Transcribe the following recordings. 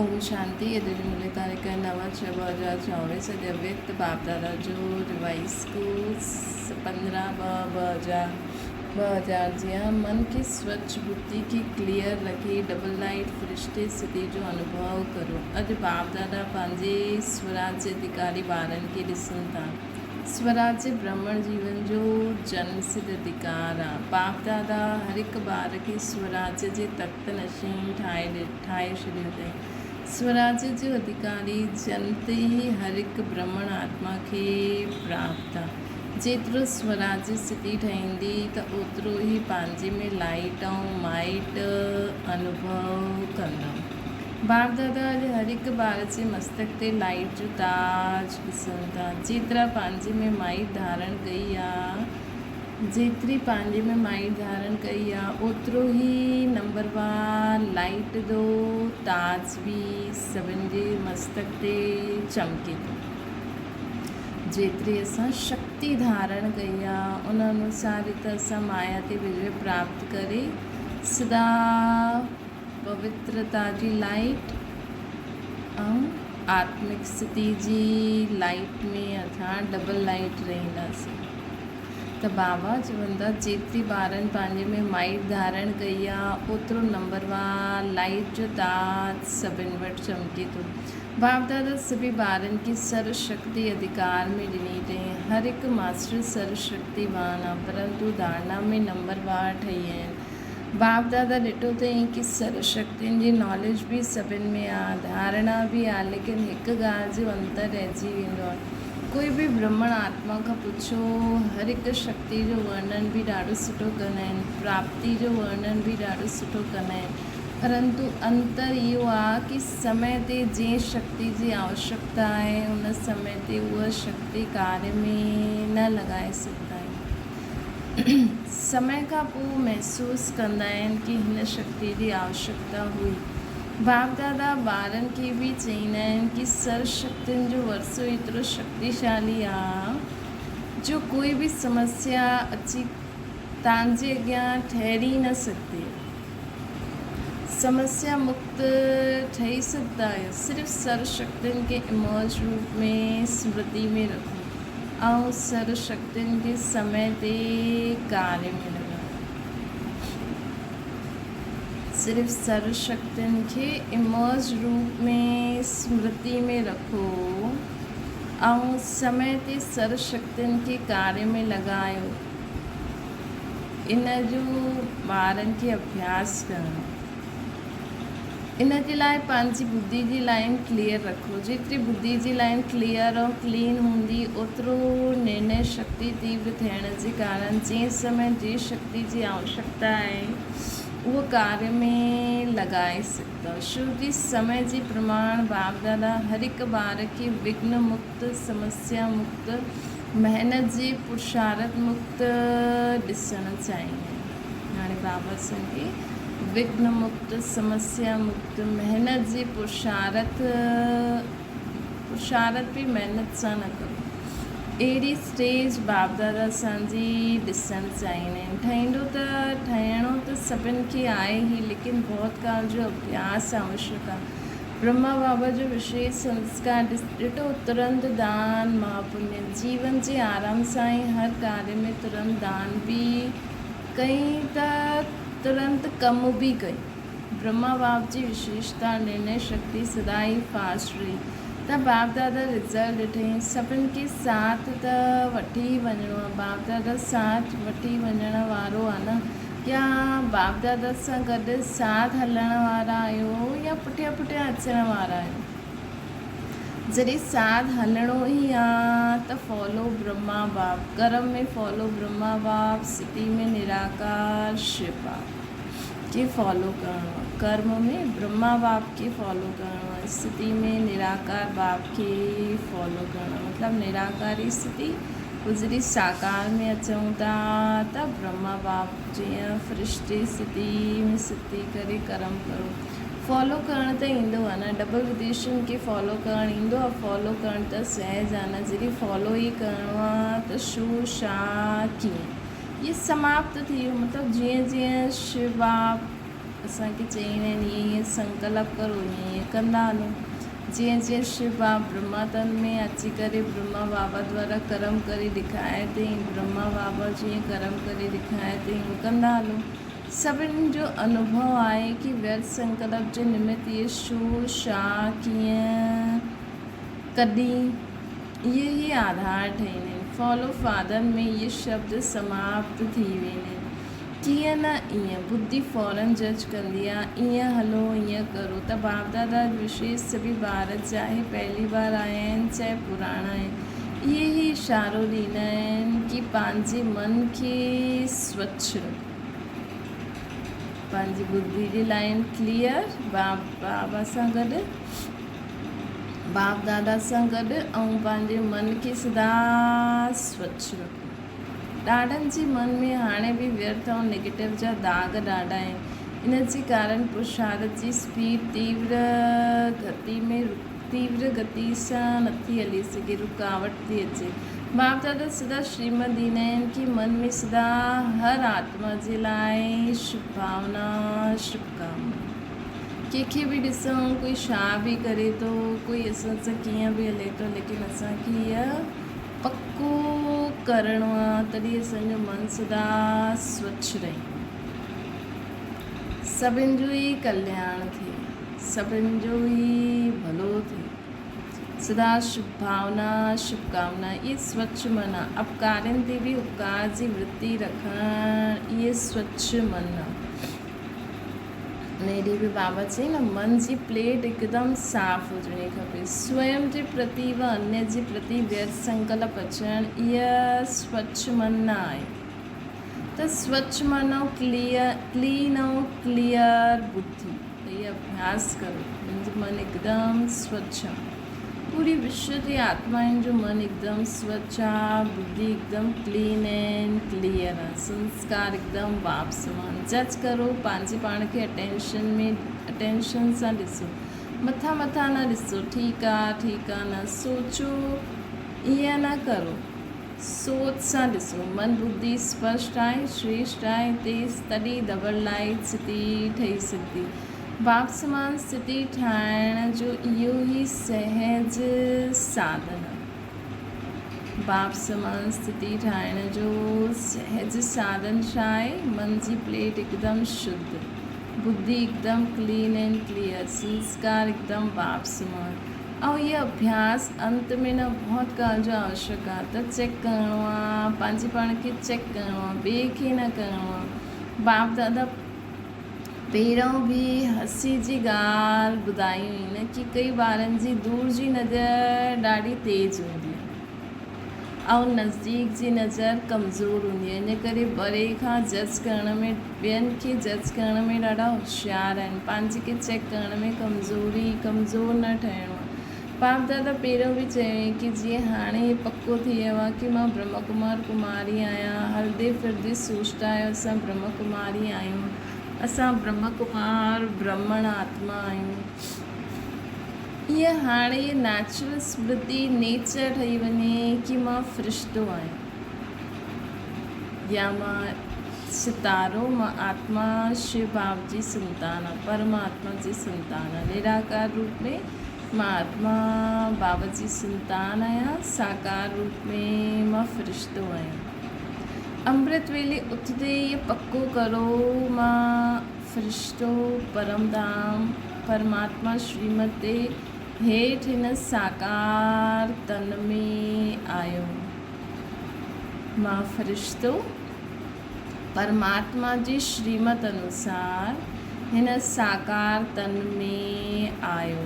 ओम शांति। अॼु जी मिले तारीख़ 9/6/2024। अॼु अव्यक्त बाप दादा जो रिवाइस कोर्स 15/2/2000 जीअं मन खे स्वच्छ बुद्धि खे क्लियर रखी डबल लाइट फरिश्ते स्थिति जो अनुभव करो। अॼु बाप दादा पंहिंजे स्वराज्य अधिकारी ॿारनि खे ॾिसनि था। स्वराज्य ब्राह्मण जीवन जो जन्म सिद्ध अधिकार आहे। बाप दादा हर हिकु ॿार खे स्वराज्य जे तख़्त नशीन ठाहे छॾियो अथई। स्वराज्य जो अधिकारी जन्म ते ई हर हिकु ब्राह्मण आत्मा खे प्राप्त आहे। जेतिरो स्वराज्य स्थिति ठहींदी त ओतिरो ई पंहिंजे में लाइट ऐं माइट अनुभव कंदा। बाप दादा अॼु हर हिकु ॿार जे मस्तक ते लाइट जो ताज ॾिसनि था। जेतिरा पंहिंजे में माइट धारण कई आहे ओतिरो ई नंबरवार लाइट जो ताज बि सभिनि जे मस्तक ते चमके थो। जेतिरी असां शक्ति धारण कई आहे उन अनुसार त असां माया ते विजय प्राप्त करे सदा पवित्रता जी लाइट ऐं आत्मिक स्थिति जी लाइट में असां डबल लाइट रहंदासीं। त बाबा चवनि था जेतिरी ॿारनि पंहिंजे में माइट धारण कई आहे ओतिरो नंबरवार लाइट जो ताज सभिनि वटि चमके थो। बाप दादा सभी ॿारनि खे सर्वशक्ति अधिकार में ॾिनी अथई। हर हिकु मास्टर सर्वशक्तिवान आहे परंतु धारणा में नंबरवार ठही आहिनि। बाप दादा ॾिठो अथई कि सर्वशक्तियुनि जी नॉलेज बि सभिनि में आहे, धारणा बि आहे, लेकिन हिकु ॻाल्हि जो अंतर रहिजी वेंदो आहे। कोई बि ब्राह्मण आत्मा खां पुछो, हर हिकु शक्ति जो वर्णन बि ॾाढो सुठो कंदा आहिनि, प्राप्ति जो वर्णन बि ॾाढो सुठो कंदा आहिनि, परंतु अंतर इहो आहे कि समय ते जंहिं शक्ति जी आवश्यकता आहे उन समय ते उहा शक्ति कार्य में न लॻाए सघंदा आहिनि। समय खां पोइ महसूसु कंदा आहिनि कि हिन शक्ति जी आवश्यकता हुई। बाप दादा ॿारनि खे बि चईंदा आहिनि कि सर्वशक्तियुनि जो वरसो एतिरो शक्तिशाली आहे जो कोई बि समस्या अची तव्हांजे अॻियां ठहरी न सघंदी। समस्या मुक्त ठही सघंदा आहियो। सिर्फ़ु सर्वशक्तियुनि खे इमर्ज रूप में स्मृति में रखो ऐं सर्वशक्तियुनि खे समय ते कार्य में लॻायो। सिर्फ़ु सर्वशक्तियुनि खे इमर्ज रूप में स्मृति में रखो ऐं समय ते सर्वशक्तियुनि खे कार्य में लॻायो। इन जो ॿारनि खे अभ्यास करणो। इन जे लाइ पंहिंजी बुद्धि जी लाइन क्लियर रखो। जेतिरी बुद्धि जी लाइन क्लियर ऐं क्लीन हूंदी ओतिरो निर्णय शक्ति तीव्र थियण जे कारण जंहिं समय जी शक्ति जी आवश्यकता आहे उहो कार्य में लॻाए सघंदव। शुरू जी समय जे प्रमाण बाप दादा हर हिकु ॿार खे विघ्न मुक्त, समस्या मुक्त, महिनत जे पुरुषार्थ मुक्त ॾिसणु चाहींदा आहिनि। हाणे बाबा असांखे विघ्न मुक्त, समस्या मुक्त, महिनत जी पुरुषार्थ बि महिनत सां न करो। अहिड़ी स्टेज बाप दादा असांजी ॾिसणु चाहींदा आहिनि। ठहिणो त सभिनि खे आहे ई, लेकिन बहुत काल जो अभ्यास आवश्यक आहे। ब्रह्मा बाबा जो विशेष संस्कार ॾिठो, तुरंत दान महापुण्य। जीवन जे आराम सां ई हर कार्य में तुरंत दान बि कई त तुरंत कम बि कई। ब्रह्मा बाप जी विशेषता निर्णय शक्ति सदा ई फास्ट रही। त बाप दादा रिज़ल्ट ॾिठई। सभिनि खे साथ त वठी वञिणो आहे। बाप दादा साथ वठी वञण वारो आहे न, या बाप दादा सां गॾु साथ हलण वारा आहियो या पुठियां अचण वारा आहियो। जॾहिं साथ हलणो ई आहे त फॉलो ब्रह्मा बाप। कर्म में फॉलो ब्रह्मा बाप, स्थिति में निराकार शिव बाप खे फॉलो करणो आहे। कर्म में ब्रह्मा बाप खे फॉलो करणो आहे, स्थिति में निराकार बाप खे फॉलो करणो आहे। मतिलबु निराकारी स्थिति गुज़री साकार में अचूं था त ब्रह्मा बाप जीअं फरिश्ते स्थिति में स्थिति करे कर्म करो। फॉलो करणु त ईंदो आहे न, डबल विदेशनि खे फॉलो करणु ईंदो आहे। फॉलो करणु त सहज आहे न। जॾहिं फॉलो ई करिणो आहे त छो छा कीअं, इहे समाप्त थी वियो। मतिलबु जीअं जीअं शिव बाप असांखे चईंदा आहिनि ईअं संकल्प करो, ईअं कंदा हलो। जीअं जीअं शिव बाबा ब्रह्मा तन में अची करे ब्रह्मा बाबा द्वारा कर्म करे ॾेखारे अथई, ब्रह्मा बाबा जीअं कर्म करे ॾेखारे अथई उहो कंदा हलो। सभिनी जो अनुभव आहे कि व्यर्थ संकल्प जे निमित्त इहे छो, छा, कीअं, कॾहिं, इहे ई आधार ठहींदा आहिनि। फॉलो फादर में इहे शब्द समाप्त थी वेंदा आहिनि। कीअं न ईअं बुद्धि फौरन जज कंदी आहे, ईअं हलो, ईअं करो। त बाप दादा विशेष सभी ॿार चाहे पहली बार आया आहिनि चाहे पुराणा आहिनि, इहे ई इशारो ॾींदा आहिनि कि पंहिंजे मन खे स्वच्छ रखो, पंहिंजी बुद्धि जी लाइन क्लियर बाबा सां गॾु, बाप दादा सां गॾु, ऐं पंहिंजे मन खे सदा स्वच्छ रखो। ॾाढनि जे मन में हाणे बि व्यर्थ ऐं नेगेटिव जा दाग ॾाढा आहिनि। इन जे कारण पुरुषार्थ जी स्पीड तीव्र गति सां नथी हली सघे, रुकावट थी अचे। बाप दादा सदा श्रीमत ॾींदा आहिनि कि मन में सदा हर आत्मा जे लाइ शुभभावना, शुभकामना। कंहिंखे बि ॾिसूं कोई छा बि करे थो, कोई असां सां कीअं बि हले थो, लेकिन असांखे इहा पक्को करिणो आहे, तॾहिं असांजो मन सदा स्वच्छ रहे, सभिनि जो ई कल्याण थिए, सभिनि जो ई भलो थिए, सदा शुभ भावना, शुभकामना। इहे स्वच्छ मन आहे। अपकारनि ते बि उपकार जी वृत्ति रखणु, इहे स्वच्छ मन आहे। हेॾे बि बाबा चई न, मन जी प्लेट हिकदमि साफ़ु हुजणी खपे। स्वयं जे प्रति व अन्य जे प्रति व्यर्थ संकल्प अचणु, इहा स्वच्छ मन न आहे। त स्वच्छ मन ऐं क्लीन ऐं क्लियर बुद्धि, इहा अभ्यास करो। मुंहिंजो मन हिकदमि स्वच्छ आहे, पूरी विश्व जी आत्माउनि जो मन हिकदमि स्वच्छ आहे, बुद्धि हिकदमि क्लीन एंड क्लियर आहे, संस्कार हिकदमि बाप समान। जज करो, पंहिंजे पाण खे अटेंशन सां ॾिसो, मथां न ॾिसो, ठीकु आहे न सोचो, ईअं न करो, सोच सां ॾिसो। मन बुद्धि स्पष्ट आहे, श्रेष्ठ आहे, तेज़, तॾहिं डबल लाइट स्थिति ठही सघंदी। बाप समान स्थिति ठाहिण जो इहो ई सहज साधन आहे। बाप समान स्थिति ठाहिण जो सहज साधन छा आहे? मन जी प्लेट हिकदमि शुद्ध, बुद्धि हिकदमि क्लीन एंड क्लियर, संस्कार हिकदमि बाप समान। ऐं इहो अभ्यास अंत में न बहुत ॻाल्हि जो आवश्यक आहे। त चेक करिणो आहे, पंहिंजे पाण खे चेक करिणो आहे, ॿिए खे न करिणो आहे। बाप दादा पहिरों बि हसी जी ॻाल्हि ॿुधायूं आहिनि कि कई ॿारनि जी दूर जी नज़र ॾाढी तेज़ हूंदी आहे ऐं नज़दीक जी नज़र कमज़ोर हूंदी आहे। इन करे परे खां जज करण में, ॿियनि खे जज करण में ॾाढा होशियारु आहिनि। पंहिंजे खे चेक करण में कमज़ोर न ठहिणो आहे। बाप दादा पहिरों बि चयो कि जीअं हाणे इहो पको थी वियो आहे कि मां ब्रह्म कुमारी आहियां, हलंदे फिरंदे सोचता आहियो असां ब्रह्म कुमारी आहियूं, असां ब्रह्म कुमार ब्रह्मण आत्मा आहियूं। ईअं हाणे इहा नेचुरल स्मृति नेचर ठही वञे कि मां फ़रिश्तो आहियां या मां सितारो, मां आत्मा शिव बाबा जी संतान आहे, परमात्मा जी संतान आहे। निराकार रूप में मां आत्मा बाबा जी संतान आहियां, साकार रूप में मां फ़रिश्तो आहियां। अमृत वेले उथंदे इहो पक्को करो, मां फ़रिश्तो परमधाम परमात्मा श्रीमत ते हेठि हिन साकार तन में आयो। मां फ़रिश्तो परमात्मा जी श्रीमत अनुसार हिन साकार तन में आयो।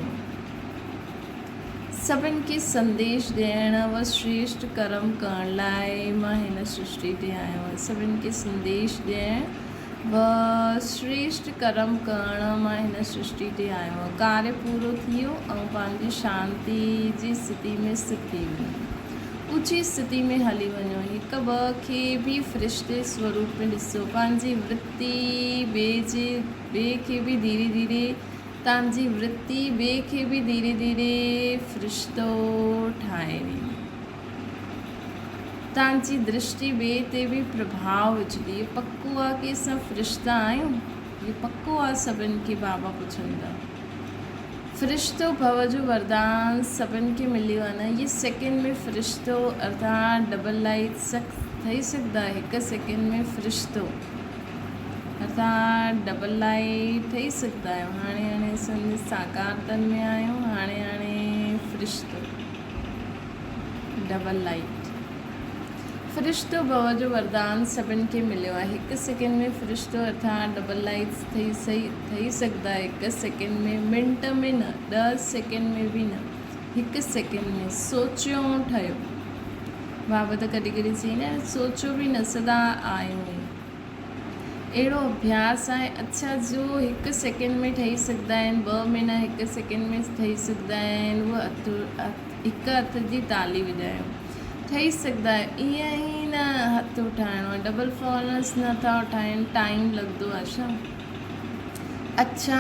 सभिनि खे संदेश ॾियण व श्रेष्ठ कर्म करण लाइ मां हिन सृष्टि ते आयो आहियां। सभिनि खे संदेश ॾियण व श्रेष्ठ कर्म करण मां हिन सृष्टि ते आयो आहियां। कार्य पूरो थी वियो ऐं पंहिंजी शांति जी स्थिति में स्थित थी वञो, ऊची स्थिति में हली वञो। हिकु ॿ खे बि फ़रिश्ते स्वरूप में ॾिसो। पंहिंजी वृत्ति ॿिए खे बि धीरे धीरे तव्हांजी वृत्ति ॿिए खे बि धीरे धीरे फ़रिश्तो ठाहे वेंदी। तव्हांजी दृष्टि ॿिए ते बि प्रभाव विझंदी। पक्को आहे कि असां फ़रिश्ता आहियूं, ये पक्को आहे सभिनि खे बाबा पुछनि था। फ़रिश्तो भव जो वरदान सभिनि खे मिलियो आहे न। ये सेकेंड में फ़रिश्तो अर्थात डबल लाइट ठही सघंदा आहे। हिकु सेकेंड में फ़रिश्तो अर्थात डबल लाइट ठही सघंदा आहियो। हाणे असां साकार तन में आहियूं। हाणे फ़रिश्तो डबल लाइट। फ़रिश्तो भव जो वरदान सभिनि खे मिलियो आहे। हिकु सेकेंड में फ़रिश्तो अर्थात डबल लाइट्स ठही सघंदा आहे। हिकु सेकेंड में, मिंट में न, 10 सेकेंड में बि न, हिकु सेकेंड में सोचियो ठहियो। बाबा त कॾहिं कॾहिं चईंदा आहिनि सोचियो बि न सदा आहियूं। अहिड़ो अभ्यास आहे अच्छा जो हिकु सेकेंड में ठही सघंदा आहिनि, 2 में न, हिकु सेकेंड में ठही सघंदा आहिनि। उहा हिकु हथ जी ताली वॼायो, ठही सघंदा आहे। ईअं ई न हथु उठाइणो आहे। डबल फॉलस नथा उठाइनि, टाइम लॻंदो आहे छा? अच्छा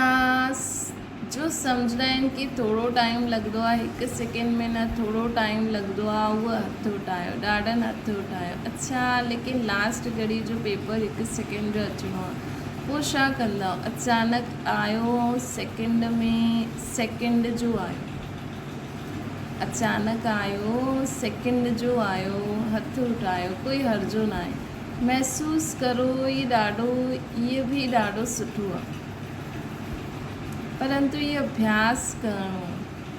जो सम्झंदा आहिनि कि थोरो टाइम लॻंदो आहे, हिकु सेकेंड में न थोरो टाइम लॻंदो आहे, उहा हथु उठायो, ॾाढनि हथु उठायो। अच्छा लेकिन लास्ट घड़ी जो पेपर हिकु सेकेंड जो अचिणो आहे, पोइ छा कंदा? अचानक आयो सेकेंड में, सेकेंड जो आयो, अचानक आयो सेकेंड जो आयो, हथु उठायो, कोई हर्जो न आहे। महसूसु करो इहे बि ॾाढो सुठो आहे। परंतु ये अभ्यास करणो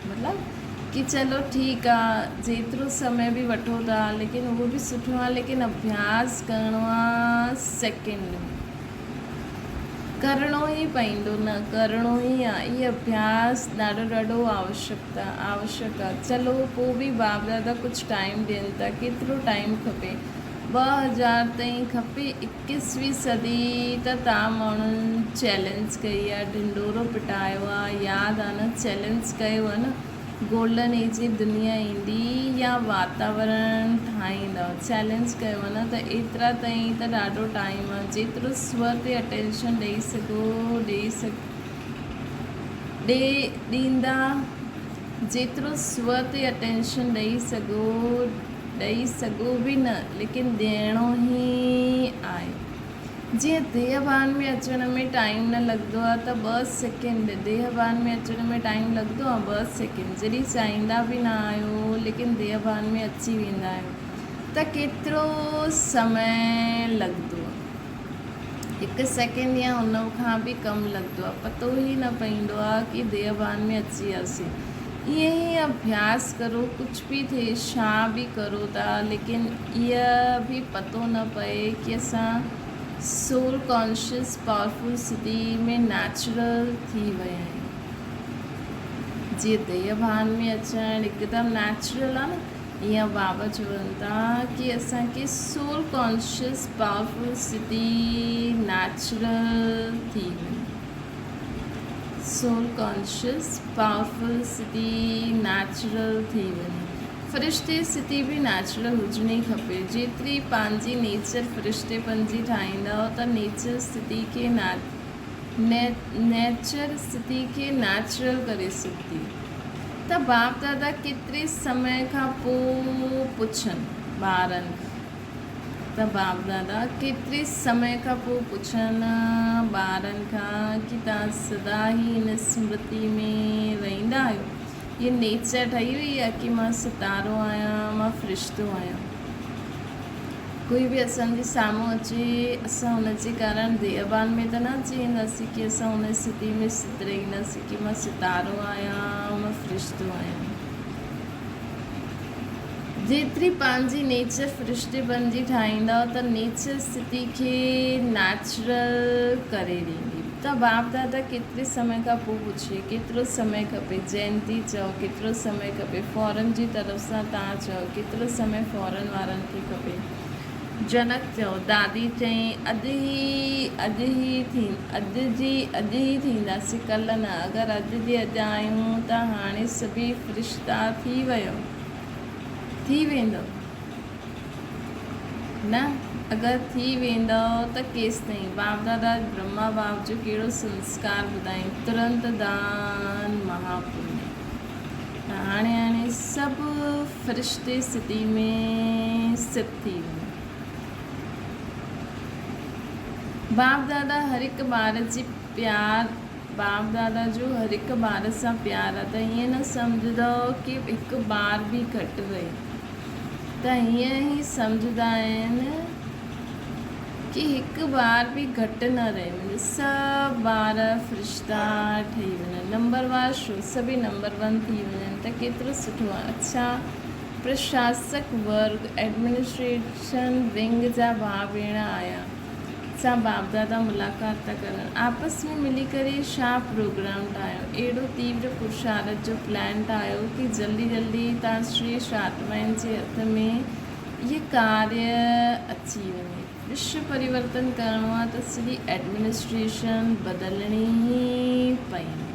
मतिलबु कि चलो ठीकु आहे जेतिरो समय बि वठो था, लेकिन उहो बि सुठो आहे। लेकिन अभ्यास करणो आहे सेकेंड में, करिणो ई पवंदो, न करिणो ई आहे। इहे अभ्यास ॾाढो आवश्यक आहे। चलो पोइ बि बाप दादा कुझु टाइम ॾियनि था। केतिरो टाइम खपे? 2000 ताईं खपे। 21वीं सदी त तव्हां माण्हुनि चैलेंज कई आहे, ढिंडोरो पिटायो आहे, यादि आहे न? चैलेंज कयो आहे न, गोल्डन एज जी दुनिया ईंदी या वातावरण ठाहींदा, चैलेंज कयो आहे न। त एतिरा ताईं त ॾाढो टाइम आहे। जेतिरो स्वर ते अटेंशन ॾेई सघो ॾींदा, जेतिरो स्वर ते अटेंशन ॾेई सघो बि न, लेकिन ॾियणो ई आहे। जीअं देहभान में अचण में टाइम न लॻंदो आहे त 2 सेकेंड, देहभान में अचण में टाइम लॻंदो आहे 2 सेकेंड। जॾहिं चाहींदा बि न आहियो लेकिन देहभान में अची वेंदा आहियो त केतिरो समय लॻंदो आहे? 1 सेकेंड या उन खां बि कम लॻंदो आहे। पतो ई न पवंदो आहे कि देहभान में अची वियासीं। ईअं ई अभ्यास करो, कुझु बि थिए, छा बि करो था, लेकिन इहा बि पतो न पए कि असां सोल कॉन्शियस पावरफुल स्थिति में नेचुरल थी विया आहियूं। जीअं देहभान में अचणु हिकदमि नेचुरल आहे न, ईअं बाबा चवनि था कि असांखे सोल कॉन्शियस पावरफुल स्थिति नेचुरल थी वई। सोल कॉन्शियस पावरफुल स्थिति नेचुरल थी वञे। फ़रिश्ते स्थिति बि नेचुरल हुजणी खपे। जेतिरी पंहिंजी नेचर फ़रिश्तेपन जी ठाहींदव त नेचर स्थिति खे नेचर स्थिति खे नेचुरल करे सघंदी। त बाप दादा केतिरे समय खां पोइ पुछनि ॿारनि खां, त बाप दादा केतिरे समय खां पोइ पुछनि ॿारनि खां कि तव्हां सदा ई हिन स्मृति में रहंदा आहियो? ये नेचर ठही वई आहे कि मां सितारो आहियां, मां फ़रिश्तो आहियां। कोई बि असांजे साम्हूं अचे, असां हुनजे कारण देहभान में त न अची वेंदासीं कि असां हुन स्थिति में स्थित रहींदासीं कि मां सितारो आहियां, मां फ़रिश्तो आहियां। जेतिरी पंहिंजी नेचर फ़रिश्तेपन जी ठाहींदव त नेचर स्थिति खे नेचुरल करे ॾींदी। त बाप दादा केतिरे समय खां पोइ पुछे, केतिरो समय खपे? जयंती चओ केतिरो समय खपे? फॉरन जी तरफ़ सां तव्हां चओ केतिरो समय फॉरन वारनि खे खपे? जनक चओ, दादी चई अॼु ई थींदासीं, कल्ह न। अगरि अॼु जे अॼु आहियूं त हाणे सभई फ़रिश्ता थी वियो, थी वेंदो न। अगरि थी वेंदो त केसि ताईं? बाप दादा ब्रह्मा बाप जो कहिड़ो संस्कार ॿुधाईं, तुरंत दान महापुण्य। हाणे सभु फ़रिश्ते स्थिति में स्थित थी वञो। बाप दादा हर हिकु ॿार जी प्यार बाप दादा जो हर हिकु ॿार सां प्यार आहे, त ईअं न सम्झंदो कि हिकु ॿार बि घटि रहे, त हीअं ई सम्झंदा आहिनि कि हिकु ॿार बि घटि न रहे, मुंहिंजा सभु ॿार फ़रिश्ता ठही वञनि, नंबरवार छो सभई नंबर 1 थी वञनि त केतिरो सुठो आहे। अच्छा, प्रशासक वर्ग एडमिनिस्ट्रेशन विंग जा भाउ भेण आया सां बाप दादा मुलाक़ात था करनि, आपस में मिली करे छा प्रोग्राम ठाहियो, अहिड़ो तीव्र पुरुषार्थ जो प्लान ठाहियो कि जल्दी जल्दी तव्हां श्रेष्ठ आत्माउनि जे हथ में इहे कार्य अची वञे। विश्व परिवर्तन करिणो आहे त सॼी एडमिनिस्ट्रेशन बदिलणी ई पवंदी।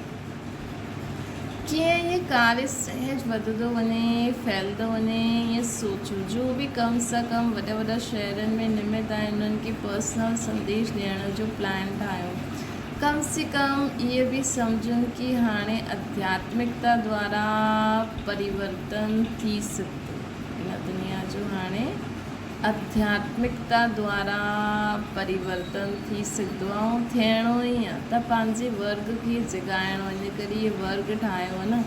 कीअं इहे कार्य सहज वधंदो वञे, फैलंदो वञे, ईअं सोचो। जो बि कम सां कम वॾा वॾा शहरनि में निमित आहिनि उन्हनि खे पर्सनल संदेश ॾियण जो प्लान ठाहियो। कम से कम इहे बि सम्झनि कि हाणे आध्यात्मिकता द्वारा परिवर्तन थी सघंदो, हिन दुनिया जो हाणे आध्यात्मिकता द्वारा परिवर्तन थी सघंदो आहे ऐं थियणो ई आहे। त पंहिंजे वर्ग खे जगाइणो, इन करे इहे वर्ग ठाहियो आहे न।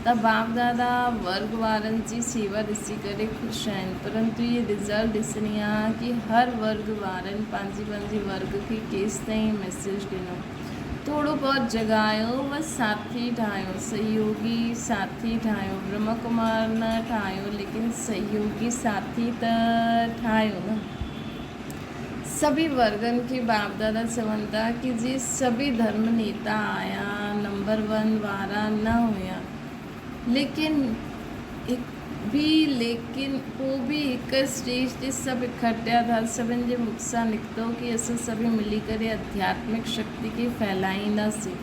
त बाप दादा वर्ग वारनि जी सेवा ॾिसी करे ख़ुशि आहिनि, परंतु इहे रिज़ल्ट ॾिसणी आहे कि हर वर्ग वारनि पंहिंजे वर्ग खे केसि ताईं मैसेज ॾिनो, थोरो बहुत जगायो, बसि साथी ठाहियो, सहयोगी साथी ठाहियो। ब्रह्म कुमार न ठाहियो, लेकिन सहयोगी साथी त ठाहियो न। सभी वर्गनि खे बाप दादा चवनि था कि जे सभी धर्म नेता आया नंबर 1 वारा न हुया, लेकिन पोइ बि हिकु स्टेज ते सभु इकठिया था, सभिनि जे मुख सां निकितो कि असां सभई मिली करे आध्यात्मिक शक्ति खे फैलाईंदासीं।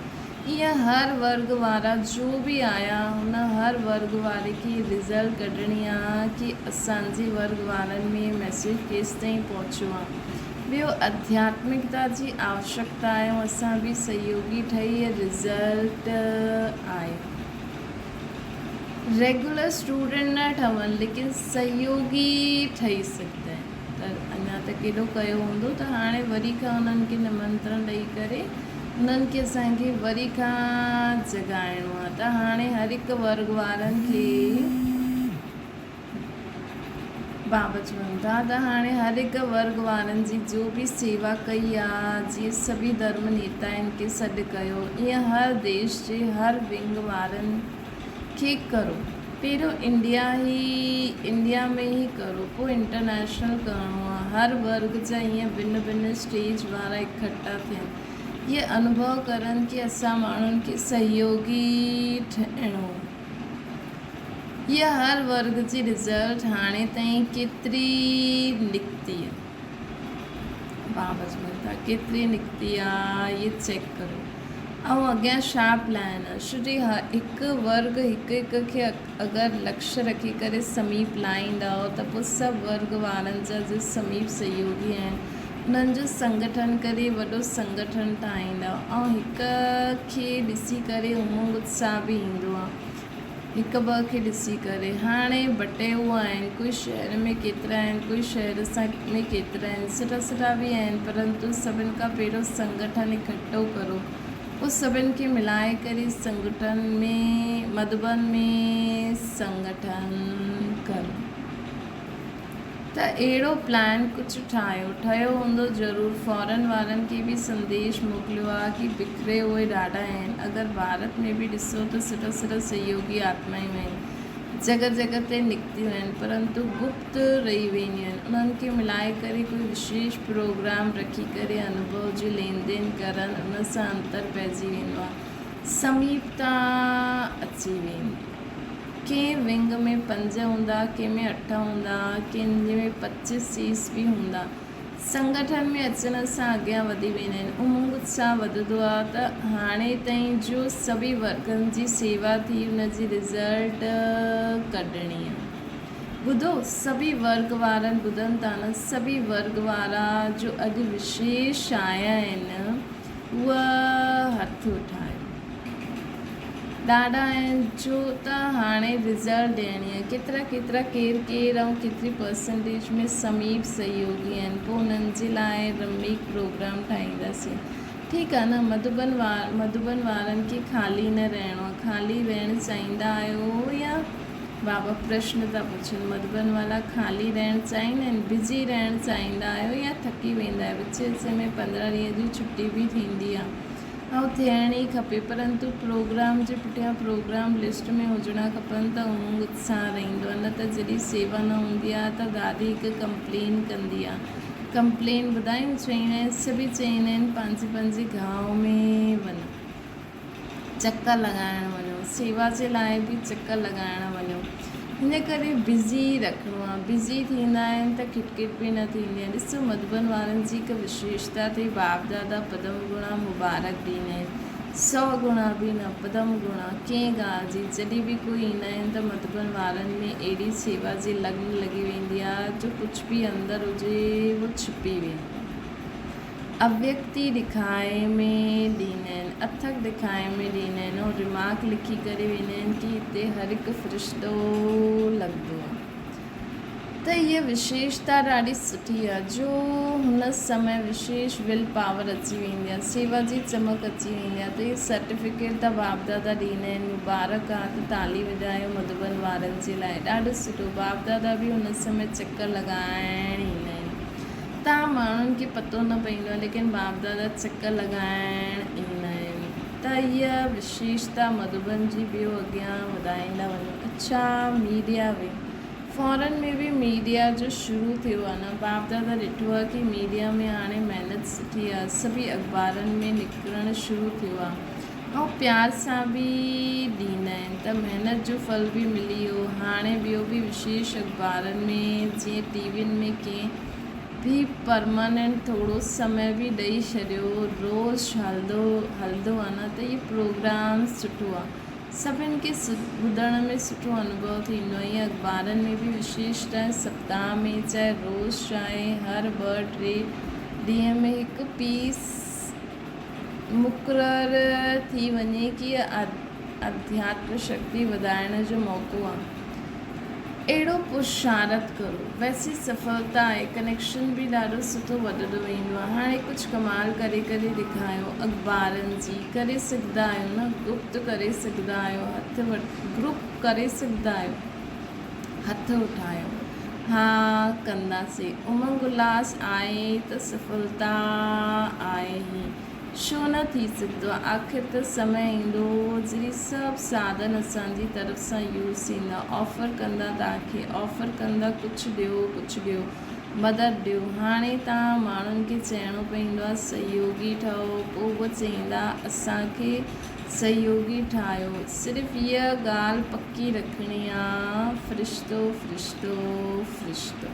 ईअं हर वर्ग वारा जो बि आया हुन हर वर्ग वारे खे रिज़ल्ट कढणी आहे कि असांजे वर्ग वारनि में मैसेज केसि ताईं पहुचो आहे। ॿियो, आध्यात्मिकता जी आवश्यकता आहे ऐं असां बि सहयोगी ठही रिज़ल्ट आहे। रेगुलर स्टूडेंट न ठहनि, लेकिन सहयोगी ठही सघंदा आहिनि। त अञा त केॾो कयो हूंदो, त हाणे वरी खां उन्हनि खे निमंत्रण ॾेई करे उन्हनि खे असांखे वरी खां जगाइणो आहे। त हाणे हर हिकु वर्ग वारनि खे बाबा चवनि था त हाणे हर हिकु वर्ग वारनि जी जो बि सेवा कई आहे, जीअं सभी धर्म नेताउनि खे सॾु कयो, ईअं हर देश जे हर विंग वारनि खे करो। पहिरियों इंडिया में ही करो, पोइ इंटरनेशनल करिणो आहे। हर वर्ग जा ईअं भिन्न भिन्न स्टेज वारा इकट्ठा थियनि, इहे अनुभव करनि कि असां माण्हुनि खे सहयोगी ठहिणो। इहा हर वर्ग जी रिज़ल्ट हाणे ताईं केतिरी निकिती आहे, बाबा चवनि था केतिरी निकिती आहे, इहे चेक करो। ऐं अॻियां छा प्लान आहे। श्री हिकु वर्ग हिकु खे अगरि लक्ष्य रखी करे समीप लाहींदा त पोइ सभु वर्ग वारनि जा जो समीप सहयोगी आहिनि उन्हनि जो संगठन करे वॾो संगठन ठाहींदा ऐं हिक खे ॾिसी करे उमंग उत्साह बि ईंदो आहे। हिकु ॿ खे ॾिसी करे हाणे बटेव आहिनि, कोई शहर में केतिरा आहिनि, कोई शहर सां में केतिरा आहिनि, सुठा बि आहिनि, परंतु सभिनि खां पहिरियों संगठन इकठो करो, पोइ सभिनि खे मिलाए करे संगठन में मधुबन में संगठन करो। त अहिड़ो प्लान कुझु ठहियो हूंदो ज़रूरु। फॉरेन वारनि खे बि संदेश मोकिलियो आहे कि बिखरे उहे ॾाढा आहिनि। अगरि भारत में बि ॾिसो त सुठा सहयोगी आत्मायूं आहिनि, जॻह ते निकितियूं आहिनि, परंतु गुप्त रही वेंदियूं आहिनि। उन्हनि खे मिलाए करे कोई विशेष प्रोग्राम रखी करे अनुभव जो लेन देन करनि, उन सां अंतर पइजी वेंदो आहे, समीपता अची वेंदी। कंहिं विंग में 5 हूंदा, कंहिं में 8 हूंदा, कंहिं में 25-30 बि हूंदा। संगठन में अचण सां अॻियां वधी वेंदा आहिनि, उमंग उत्साह वधंदो आहे। त हाणे ताईं जो सभी वर्गनि जी सेवा थी उन जी रिज़ल्ट कढणी आहे। ॿुधो, सभी वर्ग वारनि ॿुधनि था न, सभी वर्ग वारा जो अॼु विशेष आया आहिनि उहा हथ उठायो। ॾाढा आहिनि जो त हाणे रिज़ल्ट ॾियणी आहे, केतिरा केतिरा केरु ऐं केतिरी परसेंटेज में समीप सहयोगी आहिनि। पोइ उन्हनि जे लाइ रमीक प्रोग्राम ठाहींदासीं। ठीकु आहे न। मधुबन वारनि खे ख़ाली न रहणो आहे। ख़ाली रहणु चाहींदा आहियो या बाबा प्रश्न था पुछनि। मधुबन वारा ख़ाली रहणु चाहींदा आहिनि, बिज़ी रहणु चाहींदा आहियो या थकी वेंदा आहियो। विच में 15 ॾींहं जी छुटी बि थींदी आहे ऐं थियण ई खपे, परंतु प्रोग्राम जे पुठियां प्रोग्राम लिस्ट में हुजणा खपनि त उमंग उत्साह रहंदो आहे। न त जॾहिं सेवा न हूंदी आहे त दादी हिकु कंप्लेन कंदी आहे। कंप्लेन ॿुधायूं, चईंदा आहिनि सभई चईंदा आहिनि पंहिंजे गांव में वञो, चकर लॻाइण वञो, सेवा जे लाइ बि चकर लॻाइण वञो। हिन करे बिज़ी रखिणो आहे। बिज़ी थींदा आहिनि त खिटखिट बि न थींदी आहे। ॾिसो मधुबन वारनि जी हिकु विशेषता अथई, बाप दादा पदम गुणा मुबारक ॾींदा आहिनि। 100 गुणा बि न, पदम गुणा कंहिं ॻाल्हि जी। जॾहिं बि कोई ईंदा आहिनि त मधुबन वारनि में अहिड़ी सेवा जी लॻन लॻी वेंदी आहे जो कुझु बि अंदरि हुजे उहो छिपी वेंदो। अव्यक्ति ॾिखाए में ॾींदा आहिनि, अथक ॾिखाए में ॾींदा आहिनि ऐं रिमार्क लिखी करे वेंदा आहिनि कि हिते हर हिकु फ़रिश्तो लॻंदो आहे। त इहा विशेषता ॾाढी सुठी आहे जो हुन समय विशेष विल पावर अची वेंदी आहे, सेवा जी चमक अची वेंदी आहे। त इहे सर्टिफिकेट त बाप दादा ॾींदा आहिनि। मुबारक आहे, त ताली वॼायो मधुबन वारनि जे लाइ। ॾाढो सुठो। बाप दादा बि हुन समय चकर लॻाइण ईंदा आहिनि। तव्हां माण्हुनि खे पतो न पवंदो आहे, लेकिन बाप दादा चकर लॻाइण ईंदा आहिनि। त इहा विशेषता मधुबन जी ॿियो अॻियां वधाईंदा वञो। अच्छा, मीडिया वे फॉरेन में बि मीडिया जो शुरू थियो आहे न। बाप दादा ॾिठो आहे कि मीडिया में हाणे महिनत सुठी आहे, सभी अख़बारनि में निकिरणु शुरू थियो आहे ऐं प्यार सां बि ॾींदा आहिनि त महिनत जो फल बि मिली वियो। हाणे ॿियो बि विशेष अख़बारनि में जीअं टीवियुनि में कंहिं भी परमानेंट थोरो समय बि ॾेई छॾियो, रोज़ु हलंदो आहे न, त इहो प्रोग्राम सुठो आहे। सभिनि खे ॿुधण में सुठो अनुभव थींदो आहे। ईअं अख़बारनि में बि विशेषता सप्ताह में चाहे रोज़ु चाहे हर 2-3 ॾींहं में हिकु पीस मुक़ररु थी वञे कि अध्यात्म शक्ति वधाइण जो मौक़ो आहे। अहिड़ो पुरुषार्थ करो। वैसी सफलता आहे, कनेक्शन बि ॾाढो सुठो वधंदो वेंदो आहे। हाणे कुझु कमाल करे ॾेखारियो। अख़बारनि जी करे सघंदा आहियो न, गुप्त करे सघंदा आहियो, ग्रुप करे सघंदा आहियो, हथ उठायो। हा कंदासीं। उमंग उल्लास आहे त सफलता आहे ई, छो न थी सघंदो आहे। आख़िर त समय ईंदो जॾहिं सभु साधन असांजी तरफ़ सां यूज़ थींदा। ऑफर कंदा तव्हांखे, ऑफर कंदा कुझु ॾियो, मदद ॾियो। हाणे तव्हां माण्हुनि खे चइणो पवंदो आहे सहयोगी ठहो, पोइ उहे चईंदा असांखे सहयोगी ठाहियो। सिर्फ़ु इहा ॻाल्हि पकी रखणी आहे, फ़रिश्तो फ़रिश्तो फ़रिश्तो।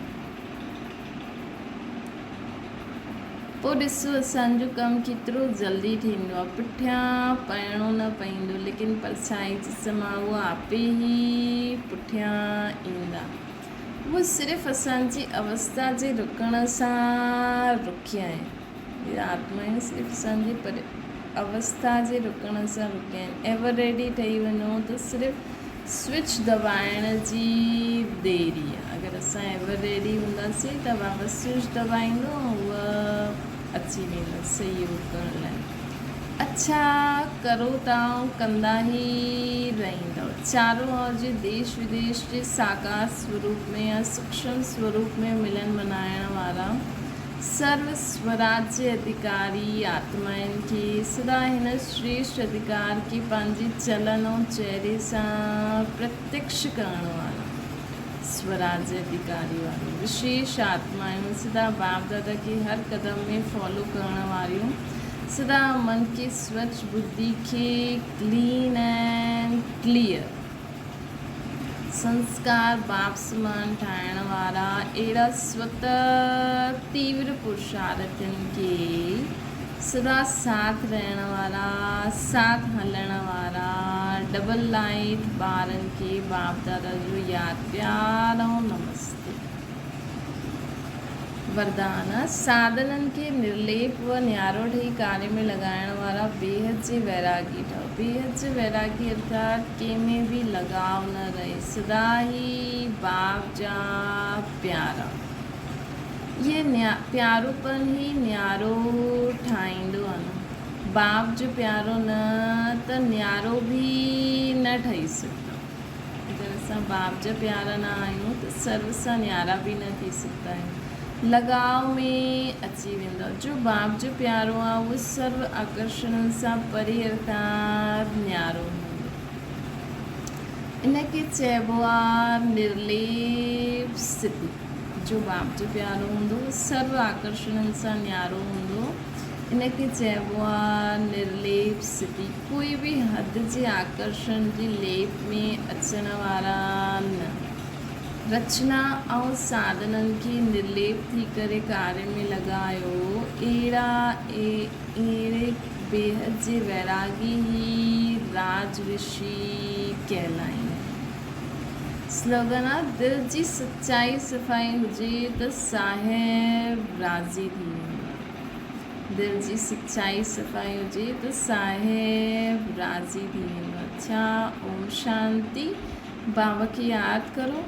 पोइ ॾिसो असांजो कमु केतिरो जल्दी थींदो आहे, पुठियां पइणो न पवंदो। लेकिन परछाई जिस्म उहा आपे ई पुठियां ईंदा। उहा सिर्फ़ु असांजी अवस्था जे रुकण सां रुकिया आहिनि। इहा आत्माऊं सिर्फ़ु असांजी अवस्था जे रुकण सां रुकिया आहिनि। एवर रेडी ठही वञो त सिर्फ़ु स्विच दबाइण जी देरी आहे। अगरि असां एवर रेडी हूंदासीं त बाबा स्विच दबाईंदो उहा अची वेंदो सहयोग करण लाइ। अच्छा करो तव्हां कंदा ई रहंदव। चारों ओर जे देश विदेश जे साकार स्वरूप में या सूक्ष्म स्वरूप में मिलन मनाइण वारा सर्व स्वराज्य अधिकारी आत्माउनि खे सदा हिन श्रेष्ठ अधिकार खे पंहिंजे चलन ऐं चहिरे सां प्रत्यक्ष करण वारा स्वराज्य अधिकारी वारियूं विशेष आत्माऊं, सदा बाप दादा खे हर कदम में फॉलो करण वारियूं, सदा मन के स्वच्छ, बुद्धि के क्लीन एंड क्लियर, संस्कार बाप समान ठाहिण वारा अहिड़ा स्वतः तीव्र पुरुषार्थनि खे सदा साथ रहण वारा, साथ हलण वारा डबल लाइट ॿारनि खे बाप दादा जो यादि प्यार ऐं नमस्ते। वरदान साधननि खे निर्लेप व न्यारो ठही कार्य में लॻाइण वारा बेहद जे वैरागी ठहो। बेहद जे वैरागी अर्थात कंहिंमें भी लगाव न रहे, सदा ही बाप जा प्यारा। ये प्यारोपन ही न्यारो ठाहींदो आहे न। बाप जो प्यारो न त न्यारो भी न ठही सघंदो। अगरि असां बाप जा प्यारा न आहियूं त सर्व सां न्यारा भी न थी सघंदा आहियूं। लगाव में अची वेंदो। जो बाप जो प्यारो आहे उहो सर्व आकर्षण सां परे अर्थात न्यारो हूंदो। इनखे चइबो आहे निर्लेप स्थिति। जो बाप जो प्यारो हूंदो सर्व आकर्षण सां न्यारो हूंदो, इनखे चइबो आहे निर्लेप स्थिति। कोई भी हद जे आकर्षण जी लेप में अचण वारा न। रचना ऐं साधननि खे निर्लेप थी करे कार्य में लॻायो, अहिड़े बेहद जे वैरागी ही राजऋषि कहलाईंदा। स्लोगन आहे दिल जी सच्चाई सफ़ाई हुजे त साहिब राज़ी थी वेंदो। दिल जी सच्चाई सफ़ाई हुजे त साहिब राज़ी थी वेंदो। अच्छा, ओम शांति। बाबा खे यादि करो।